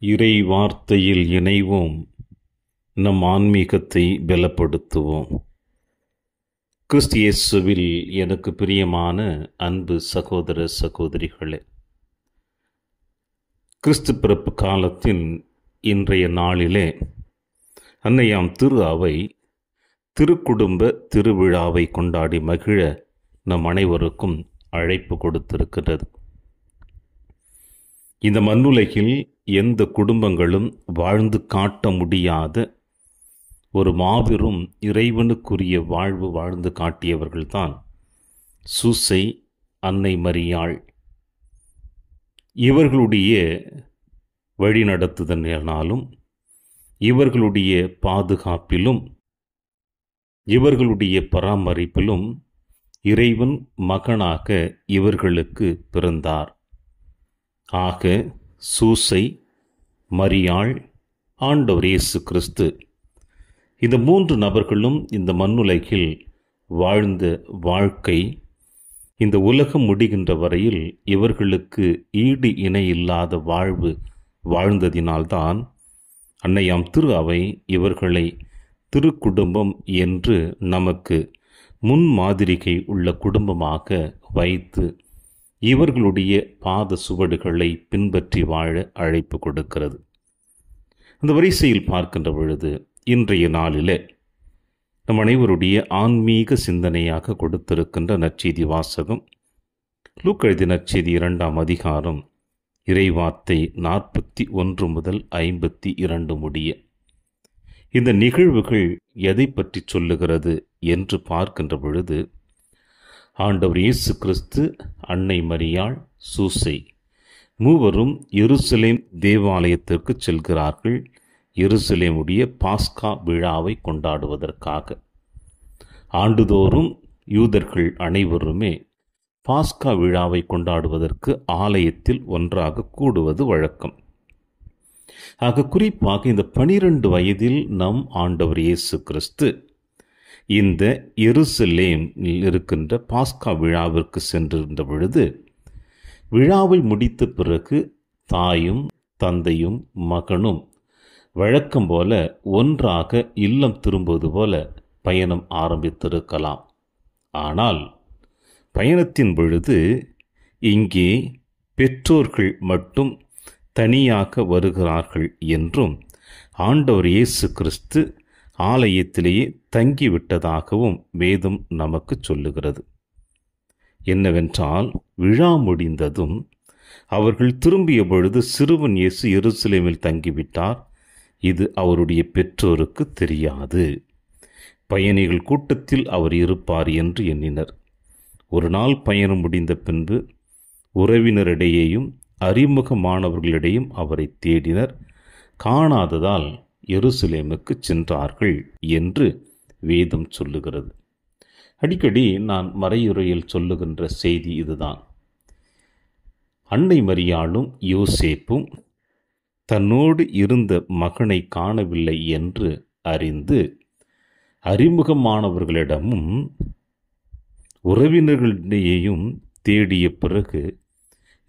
இறை வார்த்தையில் இணைவோம். நம் ஆன்மீகத்தை பலப்படுத்துவோம். கிறிஸ்து இயேசுவில் எனக்கு பிரியமான அன்பு சகோதர சகோதரிகளே, கிறிஸ்து பிறப்பு காலத்தின் இன்றைய நாளிலே அன்னையாம் திரு அவை திருக்குடும்ப திருவிழாவை கொண்டாடி மகிழ நம் அனைவருக்கும் அழைப்பு கொடுத்திருக்கிறது. இந்த மண்ணுலகில் எந்த குடும்பங்களும் வாழ்ந்து காட்ட முடியாத ஒரு மாபெரும் இறைவனுக்குரிய வாழ்வு வாழ்ந்து காட்டியவர்கள்தான் சூசை, அன்னை மரியாள். இவர்களுடைய வழிநடத்துதலினாலும் இவர்களுடைய பாதுகாப்பிலும் இவர்களுடைய பராமரிப்பிலும் இறைவன் மகனாக இவர்களுக்கு பிறந்தார். ஆக சூசை, மரியாள், ஆண்டவர் இயேசு கிறிஸ்து, இந்த மூன்று நபர்களும் இந்த மண்ணுலகில் வாழ்ந்த வாழ்க்கை இந்த உலகம் முடிகின்ற வரையில் இவர்களுக்கு ஈடு இணை இல்லாத வாழ்வு வாழ்ந்ததினால்தான் அன்னையாம் திரு அவை இவர்களை திருக்குடும்பம் என்று நமக்கு முன்மாதிரிகை உள்ள குடும்பமாக வைத்து இவர்களுடைய பாத சுவடுகளை பின்பற்றி வாழ அழைப்பு கொடுக்கிறது. அந்த வரிசையில் பார்க்கின்ற பொழுது இன்றைய நாளிலே நம் அனைவருடைய ஆன்மீக சிந்தனையாக கொடுத்திருக்கின்ற நற்செய்தி வாசகம் லூக்கா எழுதிய நற்செய்தி 2ஆம் அதிகாரம் இறைவார்த்தை 41 முதல் 52 முடிய. இந்த நிகழ்வுகள் எதை பற்றி சொல்லுகிறது என்று பார்க்கின்ற பொழுது, ஆண்டவர் இயேசு கிறிஸ்து, அன்னை மரியாள், சூசை மூவரும் எருசலேம் தேவாலயத்திற்கு செல்கிறார்கள். எருசலேமுடைய பாஸ்கா விழாவை கொண்டாடுவதற்காக. ஆண்டுதோறும் யூதர்கள் அனைவருமே பாஸ்கா விழாவை கொண்டாடுவதற்கு ஆலயத்தில் ஒன்றாக கூடுவது வழக்கம். ஆக குறிப்பாக இந்த 12 வயதில் நம் ஆண்டவர் இயேசு கிறிஸ்து இந்த எருசலேமில் இருக்கின்ற பாஸ்கா விழாவிற்கு சென்றிருந்த பொழுது, விழாவை முடித்த பிறகு தாயும் தந்தையும் மகனும் வழக்கம் போல ஒன்றாக இல்லம் திரும்புவது போல பயணம் ஆரம்பித்திருக்கலாம். ஆனால் பயணத்தின் பொழுது இங்கே பெற்றோர்கள் மட்டும் தனியாக வருகிறார்கள் என்றும், ஆண்டவர் இயேசு கிறிஸ்து ஆலயத்திலேயே தங்கிவிட்டதாகவும் வேதம் நமக்கு சொல்லுகிறது. என்னவென்றால், விழா முடிந்ததும் அவர்கள் திரும்பிய பொழுது சிறுவன் இயேசு எருசலேமில் தங்கிவிட்டார். இது அவருடைய பெற்றோருக்கு தெரியாது. பயணிகள் கூட்டத்தில் அவர் இருப்பார் என்று எண்ணினர். ஒரு நாள் பயணம் முடிந்த பின்பு உறவினரிடையேயும் அறிமுகமானவர்களிடையும் அவரை தேடினர். காணாததால் எருசலேமுக்கு சென்றார்கள் என்று வேதம் சொல்லுகிறது. அடிக்கடி நான் மறையுறையில் சொல்லுகின்ற செய்தி இதுதான். அன்னை மரியாளும் யோசேப்பும் தன்னோடு இருந்த மகனை காணவில்லை என்று அறிந்து அறிமுகமானவர்களிடமும் உறவினர்களிடையேயும் தேடிய பிறகு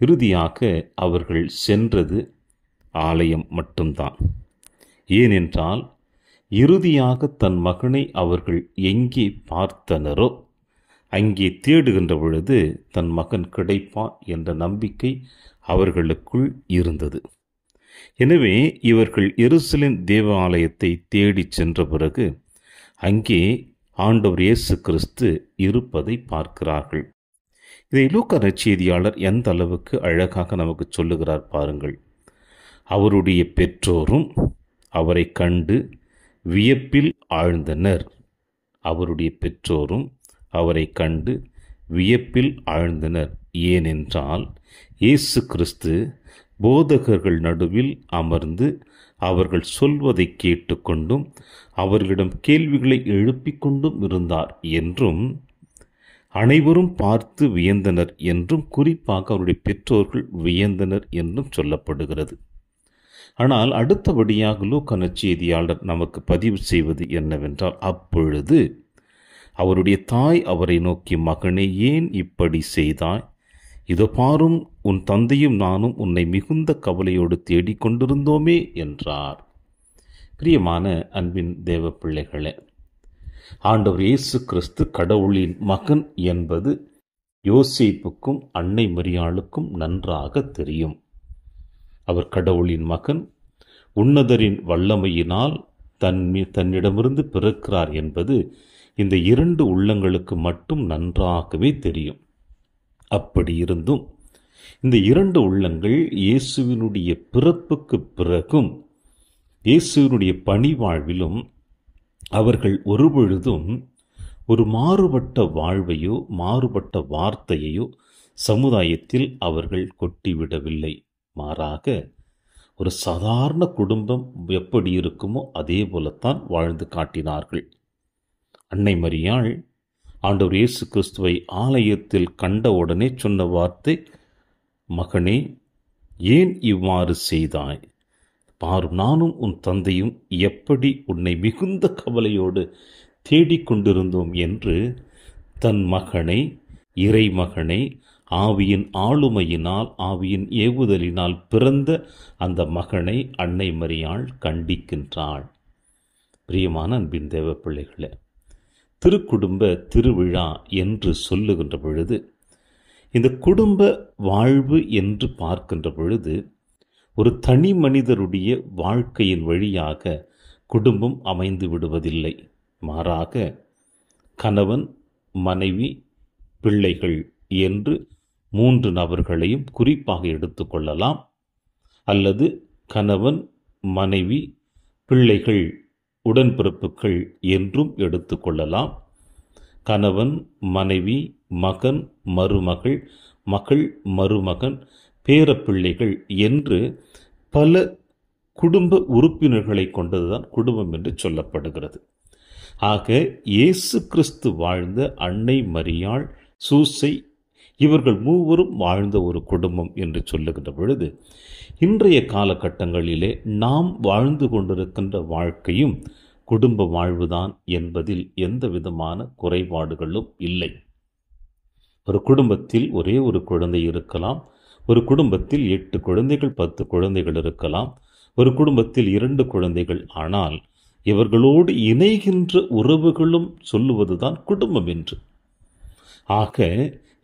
இறுதியாக அவர்கள் சென்றது ஆலயம் மட்டும்தான். ஏனென்றால் இறுதியாக தன் மகனை அவர்கள் எங்கே பார்த்தனரோ அங்கே தேடுகின்ற பொழுது தன் மகன் கிடைப்பான் என்ற நம்பிக்கை அவர்களுக்குள் இருந்தது. எனவே இவர்கள் எருசலேம் தேவாலயத்தை தேடிச் சென்ற பிறகு அங்கே ஆண்டவர் இயேசு கிறிஸ்து இருப்பதை பார்க்கிறார்கள். இதை லூக்கா நற்செய்தியாளர் எந்த அளவுக்கு அழகாக நமக்கு சொல்லுகிறார் பாருங்கள். அவருடைய பெற்றோரும் அவரை கண்டு வியப்பில் ஆழ்ந்தனர். அவருடைய பெற்றோரும் அவரை கண்டு வியப்பில் ஆழ்ந்தனர். ஏனென்றால் இயேசு கிறிஸ்து போதகர்கள் நடுவில் அமர்ந்து அவர்கள் சொல்வதை கேட்டுக்கொண்டும் அவர்களிடம் கேள்விகளை எழுப்பிக் கொண்டும் இருந்தார் என்றும், அனைவரும் பார்த்து வியந்தனர் என்றும், குறிப்பாக அவருடைய பெற்றோர்கள் வியந்தனர் என்றும் சொல்லப்படுகிறது. ஆனால் அடுத்தபடியாக லூக்கா நற்செய்தியாளர் நமக்கு பதிவு செய்வது என்னவென்றால், அப்பொழுது அவருடைய தாய் அவரை நோக்கி, மகனே, ஏன் இப்படி செய்தாய்? இதோ பாரும் உன் தந்தையும் நானும் உன்னை மிகுந்த கவலையோடு தேடிக்கொண்டிருந்தோமே என்றார். பிரியமான அன்பின் தேவ பிள்ளைகளே, ஆண்டவர் இயேசு கிறிஸ்து கடவுளின் மகன் என்பது யோசேப்புக்கும் அன்னை மரியாளுக்கும் நன்றாக தெரியும். அவர் கடவுளின் மகன், உன்னதரின் வல்லமையினால் தன்னிடமிருந்து பிறக்கிறார் என்பது இந்த இரண்டு உள்ளங்களுக்கு மட்டும் நன்றாகவே தெரியும். அப்படி இருந்தும் இந்த இரண்டு உள்ளங்கள் இயேசுவினுடைய பிறப்புக்கு பிறகும் இயேசுவினுடைய பணிவாழ்விலும் அவர்கள் ஒருபொழுதும் ஒரு மாறுபட்ட வாழ்வையோ மாறுபட்ட வார்த்தையையோ சமுதாயத்தில் அவர்கள் கொட்டிவிடவில்லை. மாறாக ஒரு சாதாரண குடும்பம் எப்படி இருக்குமோ அதே போலத்தான் வாழ்ந்து காட்டினார்கள். அன்னை மரியாள் ஆண்டவர் இயேசு கிறிஸ்துவை ஆலயத்தில் கண்டவுடனே சொன்ன வார்த்தை, மகனே, ஏன் இவ்வாறு செய்தாய்? பாரு, நானும் உன் தந்தையும் எப்படி உன்னை மிகுந்த கவலையோடு தேடிக்கொண்டிருந்தோம் என்று தன் மகனை, இறைமகனை, ஆவியின் ஆளுமையினால் ஆவியின் ஏவுதலினால் பிறந்த அந்த மகனை அன்னை மரியாள் கண்டிக்கின்றாள். பிரியமான அன்பின் தேவ பிள்ளைகளே, திருக்குடும்ப திருவிழா என்று சொல்லுகின்ற பொழுது, இந்த குடும்ப வாழ்வு என்று பார்க்கின்ற பொழுது ஒரு தனி மனிதருடைய வாழ்க்கையின் வழியாக குடும்பம் அமைந்து விடுவதில்லை. மாறாக கணவன், மனைவி, பிள்ளைகள் என்று 3 நபர்களையும் குறிப்பாக எடுத்துக்கொள்ளலாம். அல்லது கணவன், மனைவி, பிள்ளைகள், உடன்பிறப்புகள் என்றும் எடுத்துக்கொள்ளலாம். கணவன், மனைவி, மகன், மருமகள், மகள், மருமகன், பேரப்பிள்ளைகள் என்று பல குடும்ப உறுப்பினர்களை கொண்டதுதான் குடும்பம் என்று சொல்லப்படுகிறது. ஆக இயேசு கிறிஸ்து வாழ்ந்த அன்னை மரியாள், சூசை, இவர்கள் மூவரும் வாழ்ந்த ஒரு குடும்பம் என்று சொல்லுகின்ற பொழுது, இன்றைய காலகட்டங்களிலே நாம் வாழ்ந்து கொண்டிருக்கின்ற வாழ்க்கையும் குடும்ப வாழ்வுதான் என்பதில் எந்த விதமான குறைபாடுகளும் இல்லை. ஒரு குடும்பத்தில் ஒரே ஒரு குழந்தை இருக்கலாம், ஒரு குடும்பத்தில் 8 குழந்தைகள், 10 குழந்தைகள் இருக்கலாம், ஒரு குடும்பத்தில் 2 குழந்தைகள். ஆனால் இவர்களோடு இணைகின்ற உறவுகளும் சொல்லுவதுதான் குடும்பம் என்று. ஆக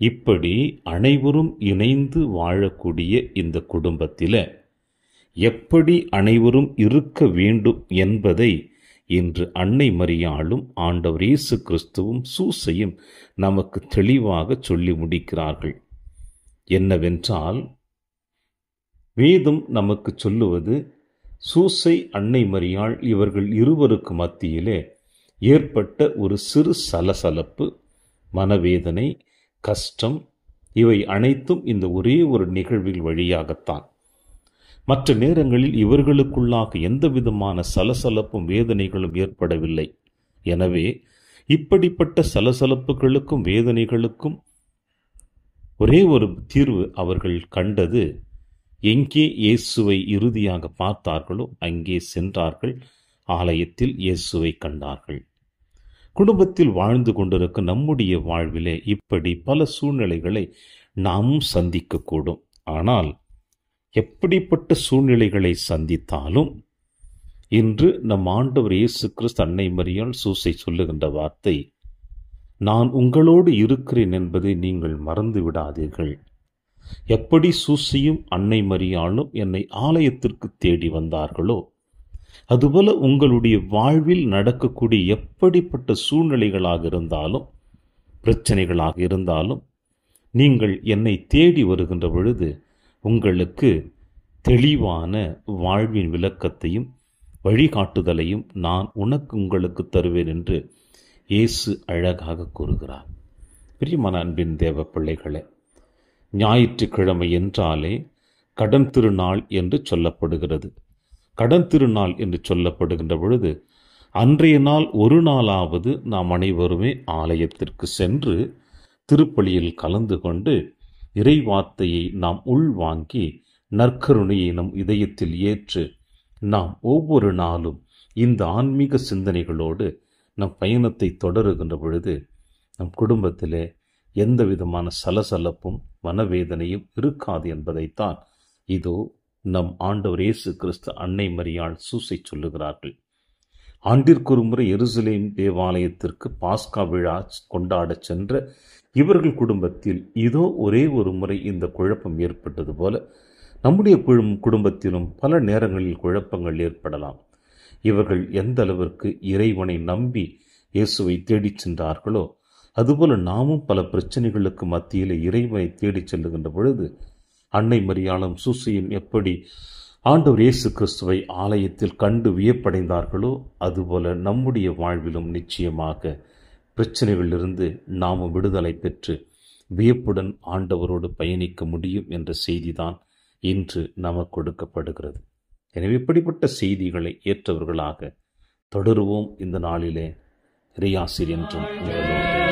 இப்படி அனைவரும் இணைந்து வாழக்கூடிய இந்த குடும்பத்தில் எப்படி அனைவரும் இருக்க வேண்டும் என்பதை இன்று அன்னை மரியாளும் ஆண்டவர் இயேசு கிறிஸ்துவும் சூசையும் நமக்கு தெளிவாக சொல்லி முடிக்கிறார்கள். என்னவென்றால், வேதம் நமக்கு சொல்லுவது, சூசை, அன்னை மரியாள் இவர்கள் இருவருக்கு மத்தியிலே ஏற்பட்ட ஒரு சிறு சலசலப்பு, மனவேதனை, கஷ்டம், இவை அனைத்தும் இந்த ஒரே ஒரு நிகழ்வில் வழியாகத்தான். மற்ற நேரங்களில் இவர்களுக்குள்ளாக எந்த விதமான சலசலப்பும் வேதனைகளும் ஏற்படவில்லை. எனவே இப்படிப்பட்ட சலசலப்புகளுக்கும் வேதனைகளுக்கும் ஒரே ஒரு தீர்வு அவர்கள் கண்டது. எங்கே இயேசுவை இறுதியாக பார்த்தார்களோ அங்கே சென்றார்கள், ஆலயத்தில் இயேசுவை கண்டார்கள். குடும்பத்தில் வாழ்ந்து கொண்டிருக்க நம்முடைய வாழ்விலே இப்படி பல சூழ்நிலைகளை நாமும் சந்திக்கக்கூடும். ஆனால் எப்படிப்பட்ட சூழ்நிலைகளை சந்தித்தாலும் இன்று நம் ஆண்டவர் இயேசு கிறிஸ்து, அன்னை மரியாள், சூசை சொல்லுகின்ற வார்த்தை, நான் உங்களோடு இருக்கிறேன் என்பதை நீங்கள் மறந்து விடாதீர்கள். எப்படி சூசையும் அன்னை மரியாளும் என்னை ஆலயத்திற்கு தேடி வந்தார்களோ, அதுபோல உங்களுடைய வாழ்வில் நடக்கக்கூடிய எப்படிப்பட்ட சூழ்நிலைகளாக இருந்தாலும், பிரச்சனைகளாக இருந்தாலும், நீங்கள் என்னை தேடி வருகின்ற பொழுது உங்களுக்கு தெளிவான வாழ்வின் விளக்கத்தையும் வழிகாட்டுதலையும் நான் உங்களுக்கு தருவேன் என்று இயேசு அழகாக கூறுகிறார். பிரியமான அன்பின் தேவ பிள்ளைகளே, ஞாயிற்றுக்கிழமை என்றாலே கடன் திருநாள் என்று சொல்லப்படுகிறது. கடன் திருநாள் என்று சொல்லப்படுகின்ற பொழுது அன்றைய நாள் ஒரு நாளாவது நாம் அனைவருமே ஆலயத்திற்கு சென்று திருப்பலியில் கலந்து கொண்டு இறைவார்த்தையை நாம் உள்வாங்கி நற்கருணையை நம் இதயத்தில் ஏற்று நாம் ஒவ்வொரு நாளும் இந்த ஆன்மீக சிந்தனைகளோடு நம் பயணத்தை தொடருகின்ற பொழுது நம் குடும்பத்திலே எந்த விதமான சலசலப்பும் மனவேதனையும் இருக்காது என்பதைத்தான் இதோ நம் ஆண்டவர் இயேசு கிறிஸ்து அன்னை மரியாள் சூசை சொல்லுகிறார்கள். ஆண்டிற்கொரு முறை எருசலேம் தேவாலயத்திற்கு பாஸ்கா விழா கொண்டாடச் சென்ற இவர்கள் குடும்பத்தில் இதோ ஒரே ஒரு முறை இந்த குழப்பம் ஏற்பட்டது போல நம்முடைய குடும்பத்திலும் பல நேரங்களில் குழப்பங்கள் ஏற்படலாம். இவர்கள் எந்த அளவிற்கு இறைவனை நம்பி இயேசுவை தேடிச் சென்றார்களோ அதுபோல நாமும் பல பிரச்சனைகளுக்கு மத்தியில் இறைவனை தேடிச் செல்லுகின்ற பொழுது அன்னை மரியாளும் சூசையும் எப்படி ஆண்டவர் இயேசு கிறிஸ்துவை ஆலயத்தில் கண்டு வியப்படைந்தார்களோ அதுபோல நம்முடைய வாழ்விலும் நிச்சயமாக பிரச்சனைகளிலிருந்து நாமும் விடுதலை பெற்று வியப்புடன் ஆண்டவரோடு பயணிக்க முடியும் என்ற செய்திதான் இன்று நமக்கு கொடுக்கப்படுகிறது. எனவே இப்படிப்பட்ட செய்திகளை ஏற்றவர்களாக தொடருவோம். இந்த நாளிலே இறையாசிர் என்றும் உங்களோடு